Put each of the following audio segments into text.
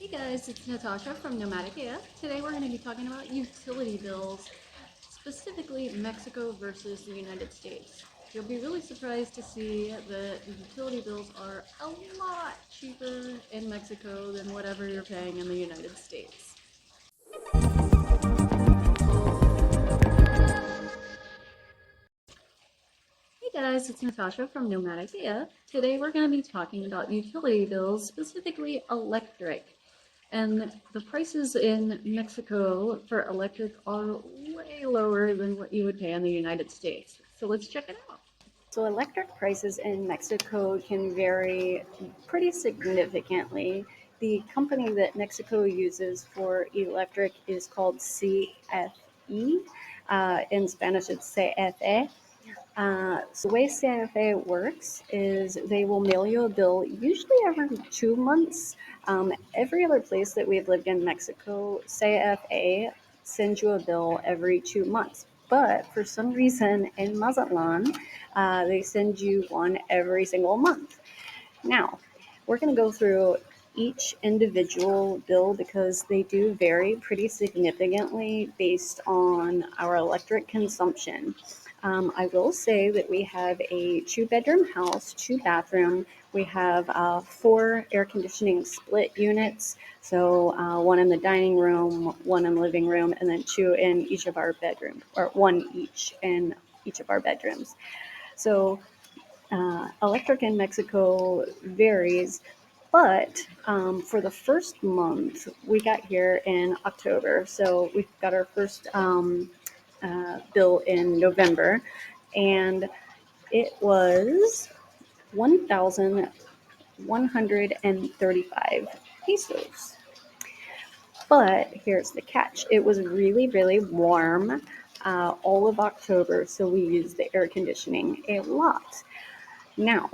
Hey guys, it's Natasha from Nomadic-AF. Today we're going to be talking about utility bills, specifically Mexico versus the United States. You'll be really surprised to see that the utility bills are a lot cheaper in Mexico than whatever you're paying in the United States. Hey guys, it's Natasha from Nomadic-AF. Today we're going to be talking about utility bills, specifically electric. And the prices in Mexico for electric are way lower than what you would pay in the United States. So let's check it out. So electric prices in Mexico can vary pretty significantly. The company that Mexico uses for electric is called CFE. In Spanish, it's CFE. So the way CFA works is they will mail you a bill usually every 2 months. Every other place that we've lived in Mexico, CFA sends you a bill every 2 months. But for some reason in Mazatlan, they send you one every single month. Now, we're going to go through each individual bill because they do vary pretty significantly based on our electric consumption. I will say that we have a 2 bedroom house, 2 bathroom. We have 4 air conditioning split units. So one in the dining room, one in the living room, and then 2 in each of our bedrooms, or 1 each in each of our bedrooms. So electric in Mexico varies, but for the first month, we got here in October. So we got our first bill in November, and it was 1,135 pesos. But here's the catch, it was really, really warm all of October, so we used the air conditioning a lot. Now,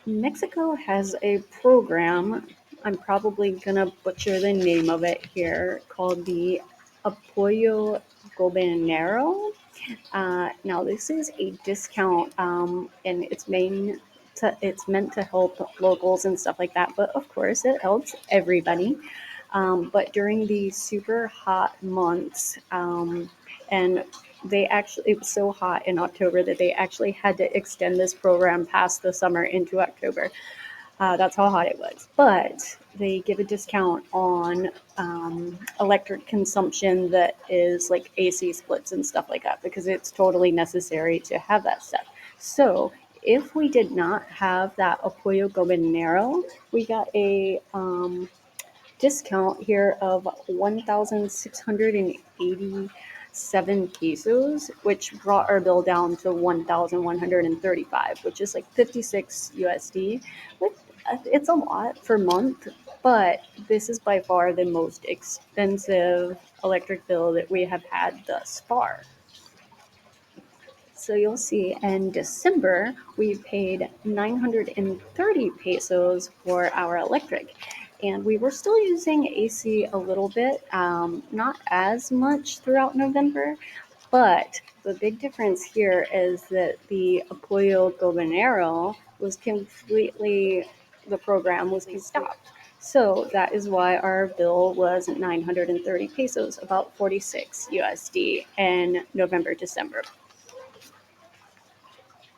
Mexico has a program, I'm probably going to butcher the name of it here, called the Apoyo Gobernero. Now, this is a discount, and it's meant to help locals and stuff like that. But of course, it helps everybody. But during the super hot months, and it was so hot in October that they actually had to extend this program past the summer into October. That's how hot it was. But they give a discount on electric consumption that is like AC splits and stuff like that because it's totally necessary to have that stuff. So if we did not have that Apoyo Gobernero, we got a discount here of 1,687 pesos, which brought our bill down to 1,135, which is like 56 USD. It's a lot per month, but this is by far the most expensive electric bill that we have had thus far. So you'll see in December, we paid 930 pesos for our electric. And we were still using AC a little bit, not as much throughout November. But the big difference here is that the Apoyo Gobernero the program was stopped. So that is why our bill was 930 pesos, about 46 USD in November, December.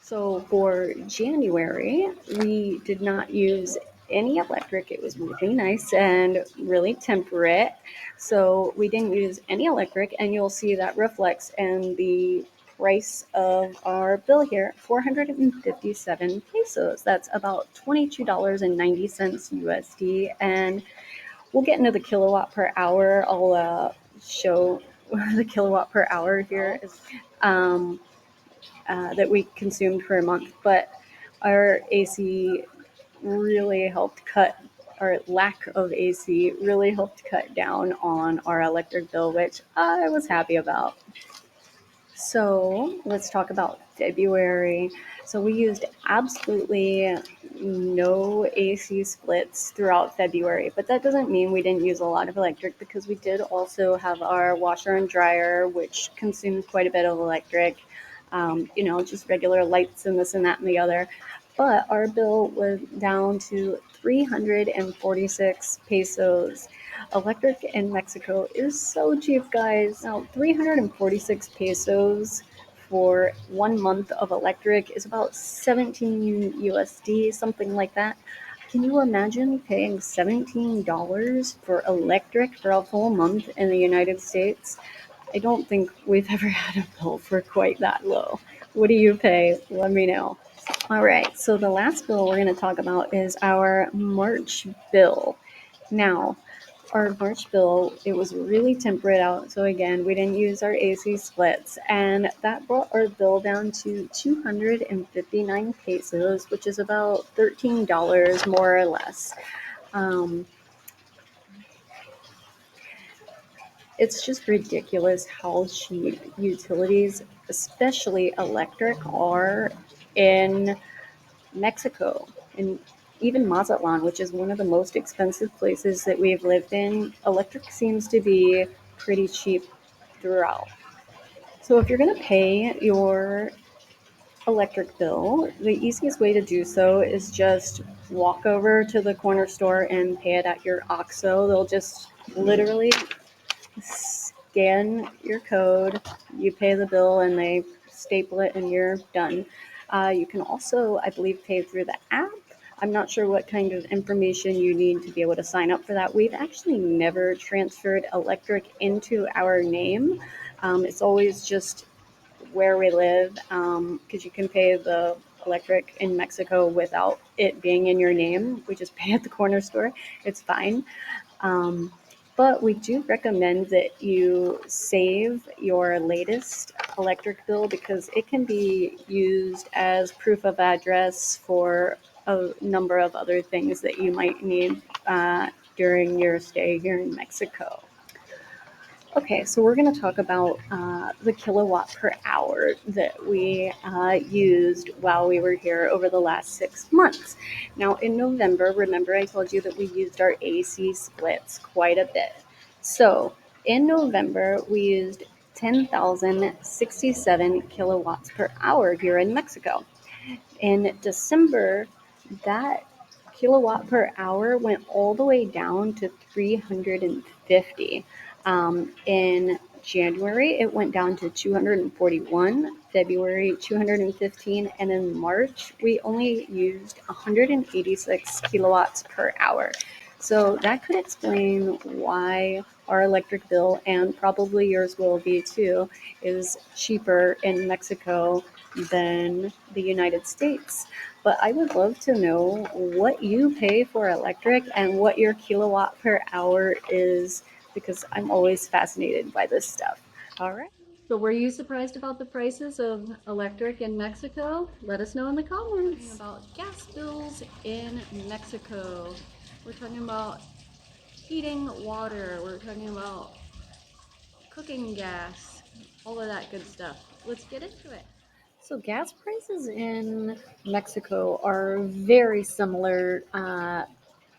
So for January, we did not use any electric. It was really nice and really temperate. So we didn't use any electric, and you'll see that reflects in the price of our bill here, 457 pesos. That's about $22.90 USD. And we'll get into the kilowatt per hour. I'll show the kilowatt per hour here. Um, that we consumed per month, but our AC really helped cut, our lack of AC really helped cut down on our electric bill, which I was happy about. So let's talk about February. So we used absolutely no AC splits throughout February, but that doesn't mean we didn't use a lot of electric because we did also have our washer and dryer, which consumed quite a bit of electric. Just regular lights and this and that and the other. But our bill was down to 346 pesos. Electric in Mexico is so cheap, guys. Now, 346 pesos for 1 month of electric is about 17 USD, something like that. Can you imagine paying $17 for electric for a full month in the United States? I don't think we've ever had a bill for quite that low. What do you pay? Let me know. All right, so the last bill we're going to talk about is our March bill. Now, our March bill, it was really temperate out. So again, we didn't use our AC splits, and that brought our bill down to 259 pesos, which is about $13 more or less. Um, it's just ridiculous how cheap utilities, especially electric, are in Mexico. And even Mazatlan, which is one of the most expensive places that we've lived in, electric seems to be pretty cheap throughout. So if you're going to pay your electric bill, the easiest way to do so is just walk over to the corner store and pay it at your OXXO. They'll just literally scan your code, you pay the bill, and they staple it, and you're done. You can also, I believe, pay through the app. I'm not sure what kind of information you need to be able to sign up for that. We've actually never transferred electric into our name. It's always just where we live, because you can pay the electric in Mexico without it being in your name. We just pay at the corner store. It's fine. Um, but we do recommend that you save your latest electric bill because it can be used as proof of address for a number of other things that you might need during your stay here in Mexico. Okay, so we're going to talk about the kilowatt per hour that we used while we were here over the last 6 months. Now, in November, remember I told you that we used our AC splits quite a bit. So, in November, we used 10,067 kilowatts per hour here in Mexico. In December, that kilowatt per hour went all the way down to 350. In January, it went down to 241, February 215, and in March, we only used 186 kilowatts per hour. So that could explain why our electric bill, and probably yours will be too, is cheaper in Mexico than the United States. But I would love to know what you pay for electric and what your kilowatt per hour is because I'm always fascinated by this stuff. All right. So were you surprised about the prices of electric in Mexico? Let us know in the comments. About gas bills in Mexico. We're talking about heating water. We're talking about cooking gas. All of that good stuff. Let's get into it. So, gas prices in Mexico are very similar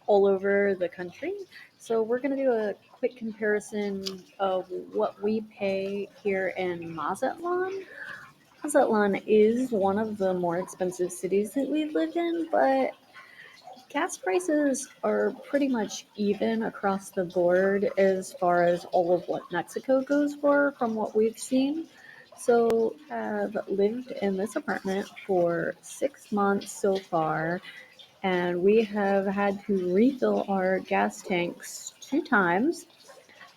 all over the country. So, we're going to do a quick comparison of what we pay here in Mazatlan. Mazatlan is one of the more expensive cities that we've lived in, but gas prices are pretty much even across the board as far as all of what Mexico goes for from what we've seen. So I've lived in this apartment for 6 months so far, and we have had to refill our gas tanks 2 times.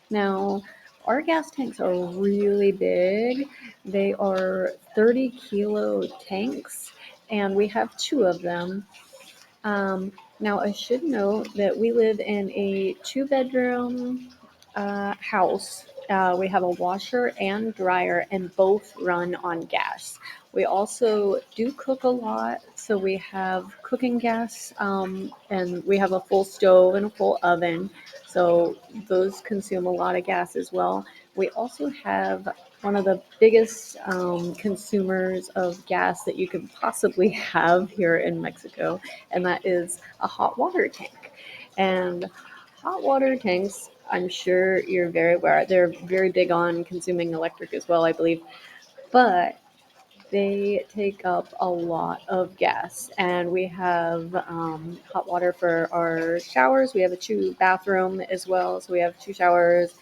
Now, our gas tanks are really big. They are 30 kilo tanks, and we have two of them. Now, I should note that we live in a two-bedroom house. We have a washer and dryer, and both run on gas. We also do cook a lot, so we have cooking gas, and we have a full stove and a full oven, so those consume a lot of gas as well. We also have one of the biggest consumers of gas that you could possibly have here in Mexico, and that is a hot water tank. And hot water tanks, I'm sure you're very aware, they're very big on consuming electric as well, I believe. But they take up a lot of gas. And we have hot water for our showers. We have a two bathroom as well. So we have two showers,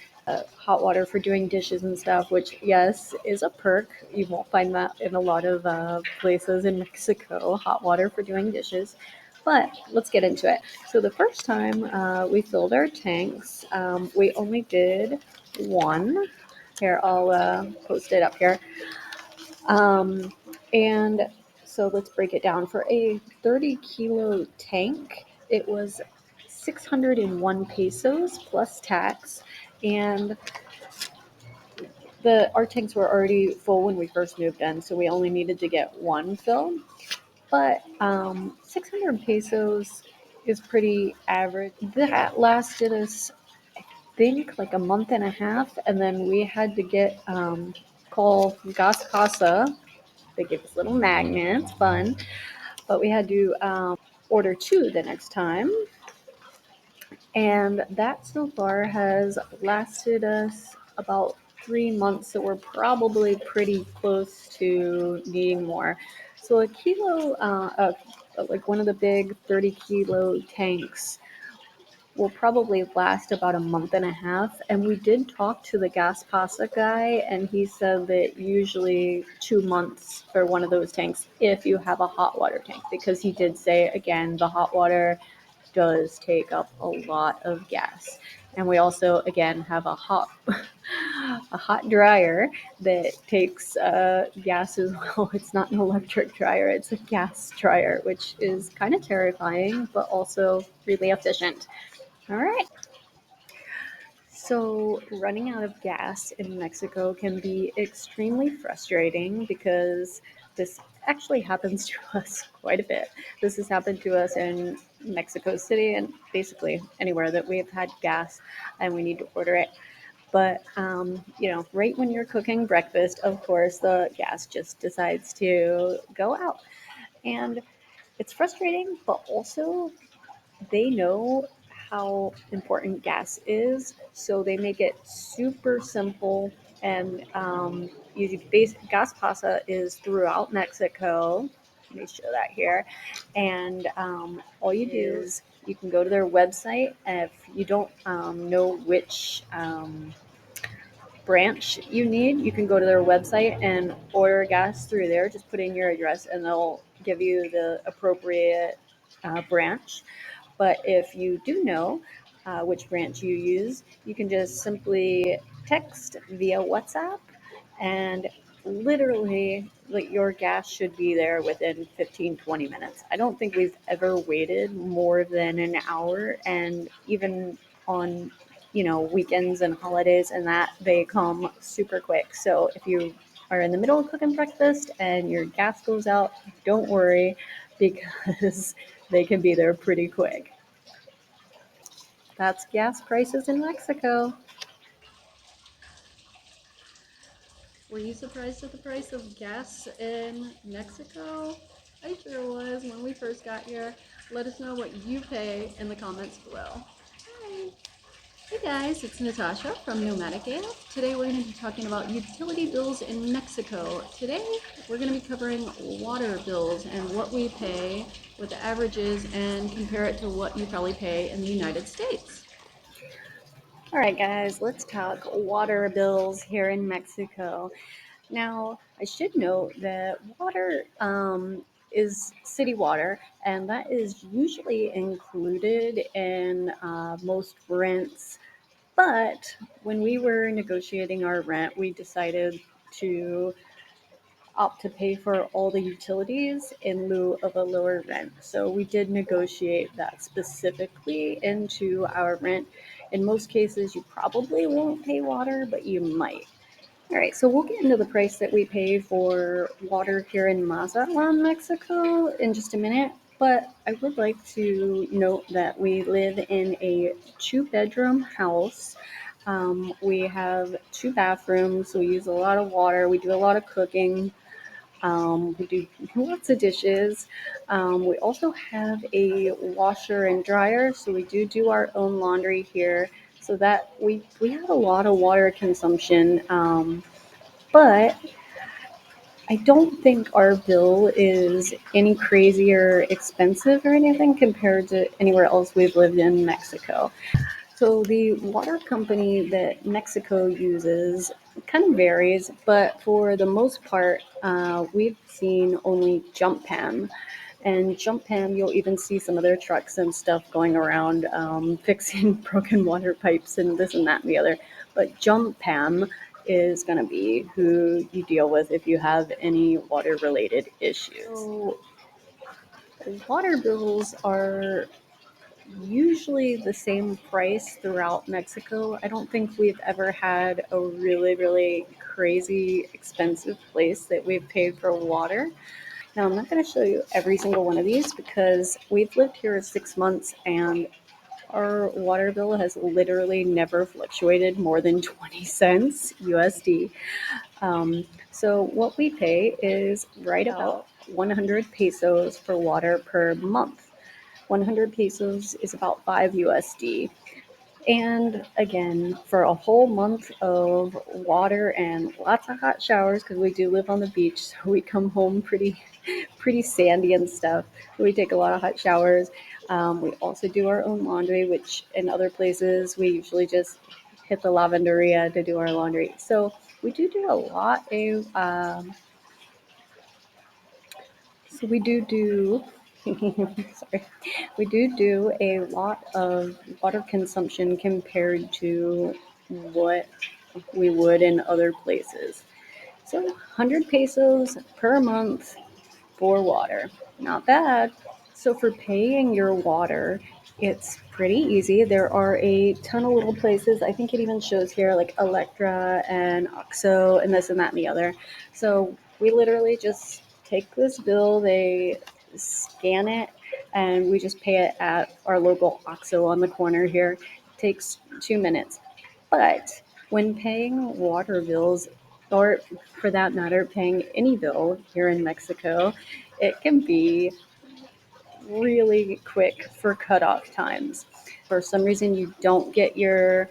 hot water for doing dishes and stuff, which, yes, is a perk. You won't find that in a lot of places in Mexico, hot water for doing dishes. But let's get into it. So the first time we filled our tanks, we only did one. Here, I'll post it up here. Um, and so let's break it down. For a 30-kilo tank, it was 601 pesos plus tax. And our tanks were already full when we first moved in, so we only needed to get one fill. But 600 pesos is pretty average. That lasted us, I think, like a month and a half, and then we had to get call Gas Casa. They gave us little magnets, fun, but we had to order two the next time. And that so far has lasted us about 3 months, so we're probably pretty close to needing more. So a kilo, like one of the big 30-kilo tanks, will probably last about a month and a half. And we did talk to the gas pasa guy, and he said that usually 2 months for one of those tanks if you have a hot water tank, because he did say, again, the hot water does take up a lot of gas. And we also, again, have a hot a hot dryer that takes gas as well. It's not an electric dryer, it's a gas dryer, which is kind of terrifying, but also really efficient. All right. So, running out of gas in Mexico can be extremely frustrating because this actually happens to us quite a bit. This has happened to us in Mexico City and basically anywhere that we've had gas and we need to order it. But, right when you're cooking breakfast, of course, the gas just decides to go out. And it's frustrating, but also they know how important gas is, so they make it super simple. And gas pasa is throughout Mexico. Let me show that here. And all you do is you can go to their website. If you don't know which branch you need, you can go to their website and order gas through there. Just put in your address, and they'll give you the appropriate branch. But if you do know which branch you use, you can just simply text via WhatsApp, and literally, like, your gas should be there within 15-20 minutes. I don't think we've ever waited more than an hour, and even on weekends and holidays and that, they come super quick. So if you are in the middle of cooking breakfast and your gas goes out, don't worry, because they can be there pretty quick. That's gas prices in Mexico. Were you surprised at the price of gas in Mexico? I sure was when we first got here. Let us know what you pay in the comments below. Hi. Hey guys, it's Natasha from Nomadic-AF. Today we're going to be talking about utility bills in Mexico. Today we're going to be covering water bills and what we pay, what the average is, and compare it to what you probably pay in the United States. All right, guys, let's talk water bills here in Mexico. Now, I should note that water is city water, and that is usually included in most rents. But when we were negotiating our rent, we decided to opt to pay for all the utilities in lieu of a lower rent. So we did negotiate that specifically into our rent. In most cases, you probably won't pay water, but you might. All right, so we'll get into the price that we pay for water here in Mazatlan, Mexico, in just a minute. But I would like to note that we live in a two-bedroom house. We have two bathrooms, so we use a lot of water. We do a lot of cooking. We do lots of dishes. We also have a washer and dryer, so we do our own laundry here. So that we have a lot of water consumption. But I don't think our bill is any crazier expensive or anything compared to anywhere else we've lived in Mexico. So the water company that Mexico uses kind of varies, but for the most part, we've seen only jump pan. And jump pan, you'll even see some of their trucks and stuff going around fixing broken water pipes and this and that and the other. But jump pan is going to be who you deal with if you have any water related issues. So water bills are usually the same price throughout Mexico. I don't think we've ever had a really, really crazy expensive place that we've paid for water. Now, I'm not going to show you every single one of these because we've lived here 6 months and our water bill has literally never fluctuated more than 20 cents USD. So, what we pay is right about 100 pesos for water per month. 100 pesos is about 5 USD. And again, for a whole month of water and lots of hot showers, because we do live on the beach, so we come home pretty sandy and stuff. We take a lot of hot showers. We also do our own laundry, which in other places we usually just hit the lavanderia to do our laundry. So we do a lot of so we do sorry. We do a lot of water consumption compared to what we would in other places. So 100 pesos per month for water. Not bad. So for paying your water, it's pretty easy. There are a ton of little places. I think it even shows here like Electra and OXO and this and that and the other. So we literally just take this bill, they scan it, and we just pay it at our local OXO on the corner here. It takes 2 minutes. But when paying water bills, or for that matter, paying any bill here in Mexico, it can be really quick for cutoff times. For some reason, you don't get your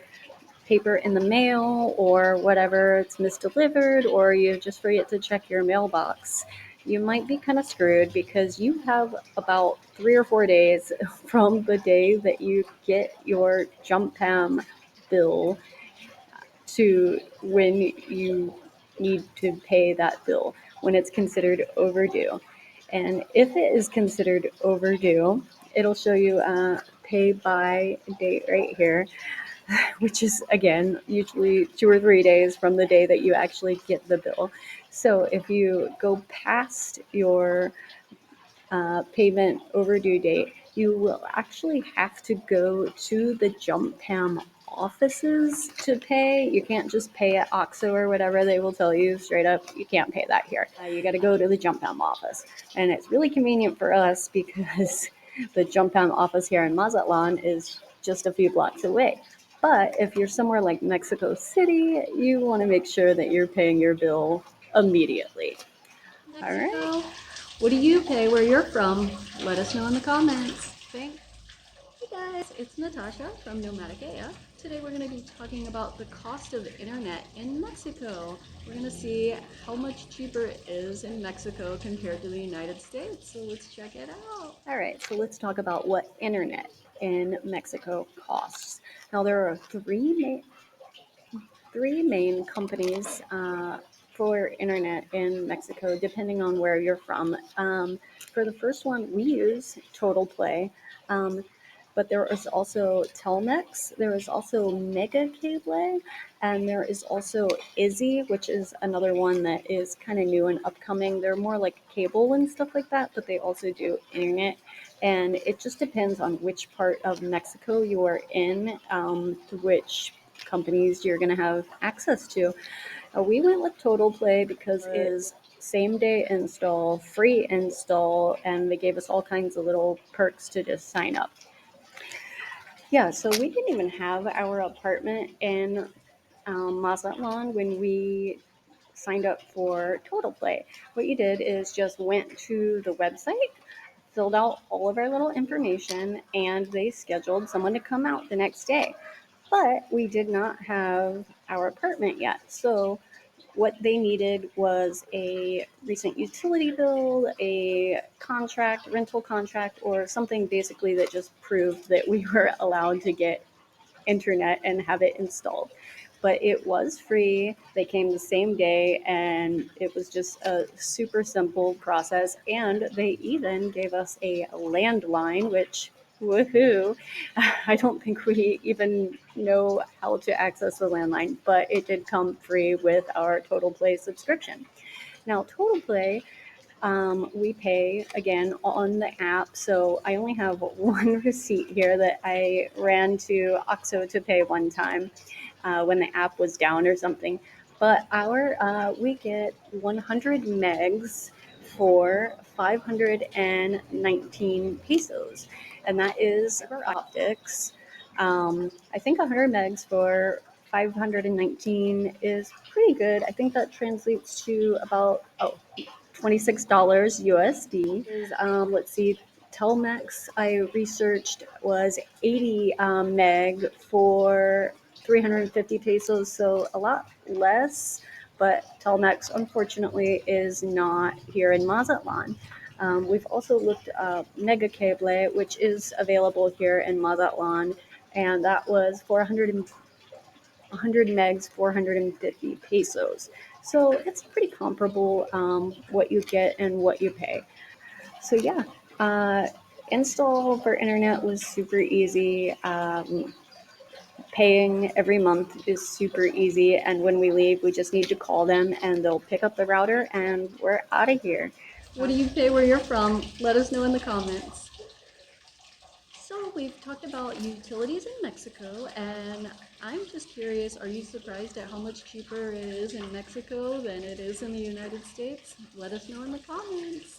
paper in the mail or whatever, it's misdelivered, or you just forget to check your mailbox, you might be kind of screwed because you have about 3 or 4 days from the day that you get your jump pam bill to when you need to pay that bill when it's considered overdue. And if it is considered overdue, it'll show you pay by date right here, which is again usually 2 or 3 days from the day that you actually get the bill. So if you go past your payment overdue date, you will actually have to go to the Jump Pam offices to pay. You can't just pay at OXXO or whatever. They will tell you straight up, you can't pay that here. You got to go to the Jump Pam office. And it's really convenient for us because the Jump Pam office here in Mazatlan is just a few blocks away. But if you're somewhere like Mexico City, you want to make sure that you're paying your bill immediately. All right. Mexico, what do you pay where you're from? Let us know in the comments. Thanks. Hey guys, it's Natasha from Nomadic-AF. Today we're going to be talking about the cost of internet in Mexico. We're going to see how much cheaper it is in Mexico compared to the United States. So let's check it out. All right, so let's talk about what internet in Mexico costs. Now, there are three main companies for internet in Mexico, depending on where you're from. For the first one, we use Total Play, um, but there is also Telmex, there is also Mega Cable, and there is also Izzy, which is another one that is kind of new and upcoming. They're more like cable and stuff like that, but they also do internet. And it just depends on which part of Mexico you are in, to which companies you're going to have access to. We went with Total Play because it is same day install, free install, and they gave us all kinds of little perks to just sign up. Yeah, so we didn't even have our apartment in Mazatlan when we signed up for Total Play. What you did is just went to the website, filled out all of our little information, and they scheduled someone to come out the next day. But we did not have our apartment yet. So what they needed was a recent utility bill, a contract, rental contract, or something basically that just proved that we were allowed to get internet and have it installed. But it was free. They came the same day, and it was just a super simple process. And they even gave us a landline, which, woohoo, I don't think we even know how to access the landline, but it did come free with our Total Play subscription. Now, Total Play, we pay again on the app. So I only have one receipt here that I ran to OXXO to pay one time when the app was down or something. But we get 100 megs for 519 pesos, and that is fiber optics. I think 100 megs for 519 is pretty good. I think that translates to about $26 USD. Let's see, Telmex I researched was 80 meg for 350 pesos, so a lot less. But Telmex, unfortunately, is not here in Mazatlan. We've also looked up Mega Cable, which is available here in Mazatlan, and that was 100 megs, 450 pesos. So it's pretty comparable what you get and what you pay. So yeah, install for internet was super easy. Paying every month is super easy, and when we leave, we just need to call them and they'll pick up the router and we're out of here. What do you pay where you're from? Let us know in the comments. So we've talked about utilities in Mexico, and I'm just curious, are you surprised at how much cheaper it is in Mexico than it is in the United States? Let us know in the comments.